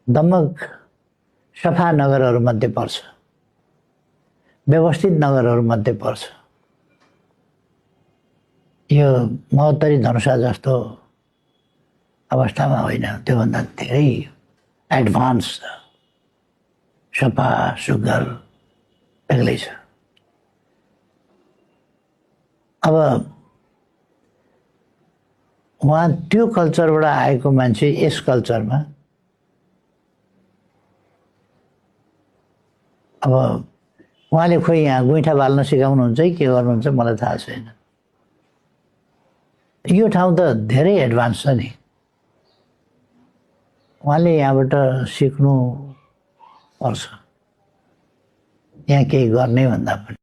दमक सफा नगरहरूमध्ये पर्छ, व्यवस्थित नगरहरूमध्ये पर्छ। यो महोत्तरी धनुषा जस्तो अवस्थामा होइन, त्योभन्दा धेरै एडभान्स छ, सफा सुग्घर बेग्लै छ। अब उहाँ त्यो कल्चरबाट आएको मान्छे यस कल्चरमा अब उहाँले खोइ यहाँ गुइठा बाल्न सिकाउनुहुन्छ कि के गर्नुहुन्छ मलाई थाहा छैन। यो ठाउँ त धेरै एडभान्स छ नि, उहाँले यहाँबाट सिक्नु पर्छ, यहाँ केही गर्ने भन्दा पनि।